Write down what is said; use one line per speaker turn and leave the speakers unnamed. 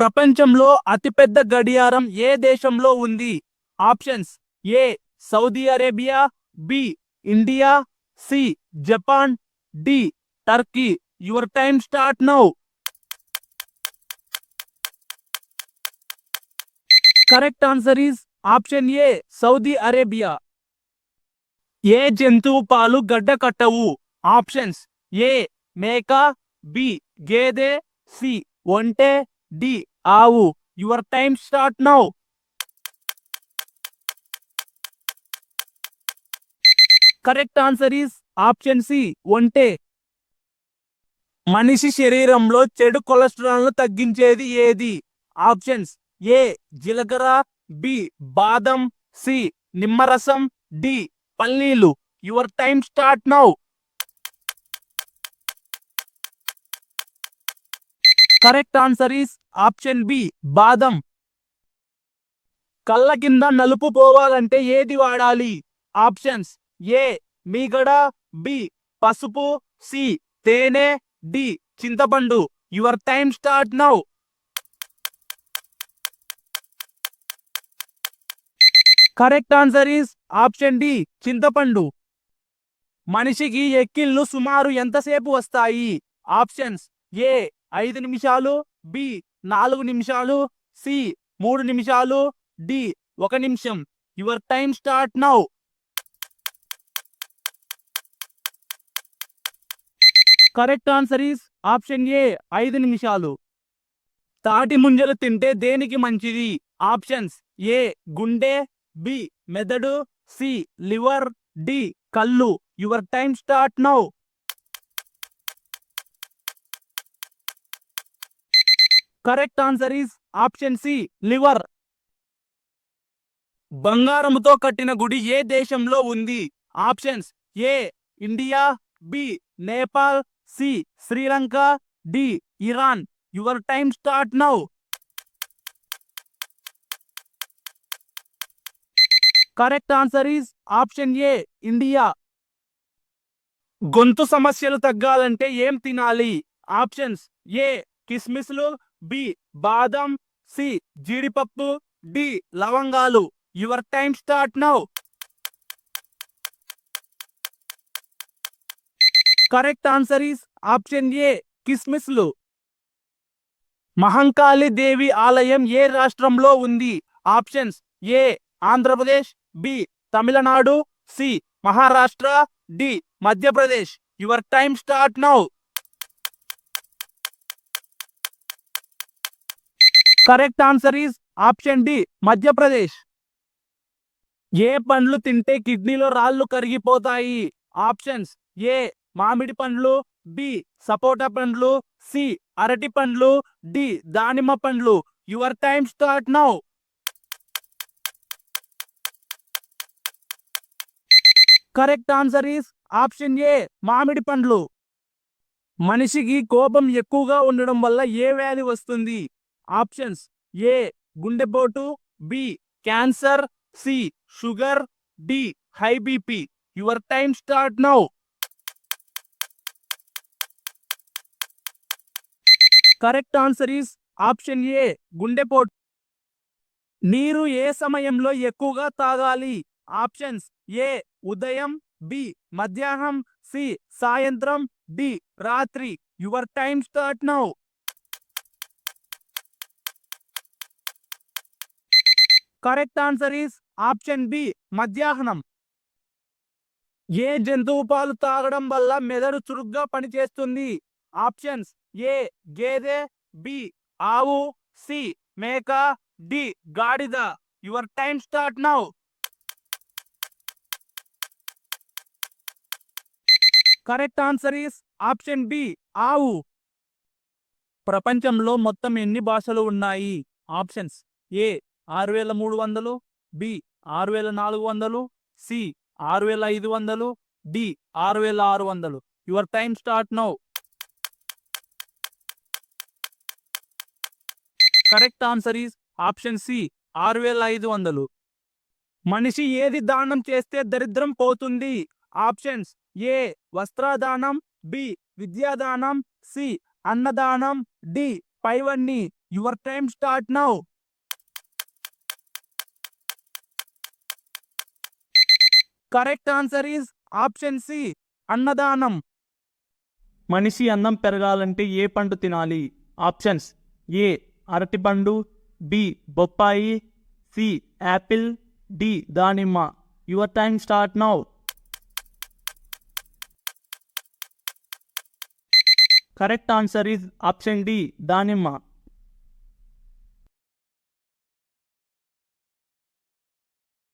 ప్రపంచంలో అతిపెద్ద గడియారం ఏ దేశంలో ఉంది? Options: A Saudi Arabia, B India, C Japan, D Turkey. Your time start now. Correct answer is option A Saudi Arabia. ఏ జంతువు పాలు గడ్డ కట్టవు? ఆప్షన్స్: ఏ మేక, బి గేదె, సి ఒంటె, డి ఆవు. Your time start now. Correct answer is option C ఒంటె. మనిషి శరీరంలో చెడు కొలెస్ట్రాల్ ను తగ్గించేది ఏది? ఆప్షన్స్: ఏ జీలకర్ర, బి బాదం, సి నిమ్మరసం, డి పల్లీలు. Your time start now. Correct answer is option B బాదం. కళ్ళ కింద నలుపు పోవాలంటే ఏది వాడాలి? ఆప్షన్స్: ఏ మీగడ, బి పసుపు, సి తేనె, డి చింతపండు. Your time start now. Correct answer is option D చింతపండు. మనిషికి ఎక్కిళ్ళు సుమారు ఎంతసేపు వస్తాయి? ఆప్షన్స్: ఏ 5 నిమిషాలు, బి 4 నిమిషాలు, సి 3 నిమిషాలు, డి 1 నిమిషం. Your time start now. Correct answer is option ఏ 5 నిమిషాలు. తాటి ముంజలు తింటే దేనికి మంచిది? ఆప్షన్స్: ఏ గుండె, బి మెదడు, సి లివర్, డి కళ్ళు. Your time start now. Correct answer is option C liver. బంగారముతో కట్టిన గుడి ఏ దేశంలో ఉంది? Options: A India, B Nepal, C Sri Lanka, D Iran. Your time start now. Correct answer is option A India. గొంతు సమస్యలు తగ్గాలంటే ఏం తినాలి? ఆప్షన్స్: ఏ కిస్మిస్లు, బి బాదం, సి జీడిపప్పు, డి లవంగాలు. Your time start now. Correct answer is option A కిస్మిస్లు. మహంకాళి దేవి ఆలయం ఏ రాష్ట్రంలో ఉంది? Options: A Andhra Pradesh, B Tamil Nadu, C Maharashtra, D Madhya Pradesh. Your time start now. Correct answer is option D Madhya Pradesh. ఏ పండ్లు తింటే కిడ్నీలో రాళ్లు కరిగిపోతాయి? ఆప్షన్స్: ఏ మామిడి పండ్లు, బి సపోటా పండ్లు, సి అరటి పండ్లు, డి దానిమ్మ పండ్లు. Your time start now. Correct answer is option ఏ మామిడి పండ్లు. మనిషికి కోపం ఎక్కువగా ఉండడం వల్ల ఏ వ్యాధి వస్తుంది? ఆప్షన్స్: ఏ గుండెపోటు, B cancer, C sugar, D high BP. Your time start now. Correct answer is option A గుండెపోటు. నీరు ఏ సమయంలో ఎక్కువగా తాగాలి? ఆప్షన్స్: ఏ ఉదయం, బి మధ్యాహ్నం, సి సాయంత్రం, డి రాత్రి. Your time start now. Correct answer is option B మధ్యాహ్నం. ఏ జంతువు పాలు తాగడం వల్ల మెదడు చురుగ్గా పనిచేస్తుంది? ఆప్షన్స్: ఏ గేదె, బి ఆవు, సి మేక, డి గాడిద. Your time start now. Correct answer is option B ఆవు. ప్రపంచంలో మొత్తం ఎన్ని భాషలు ఉన్నాయి? Options: A 6300, B 6400, C 6500, D 6600. Your time start now. Correct answer is option C 6500. మనిషి ఏది దానం చేస్తే దరిద్రం పోతుంది? ఆప్షన్స్: ఏ వస్త్రదానం, బి విద్యాదానం, సి అన్నదానం, డి పైవన్నీ. Your time start now. Correct answer is option C, అన్నదానం. మనిషి అన్నం పెరగాలంటే ఏ పండు తినాలి? ఆప్షన్స్: ఏ అరటిపండు, బి బొప్పాయి, సి యాపిల్, డి దానిమ్మ. Your time start now. Correct answer is option D, దానిమ్మ.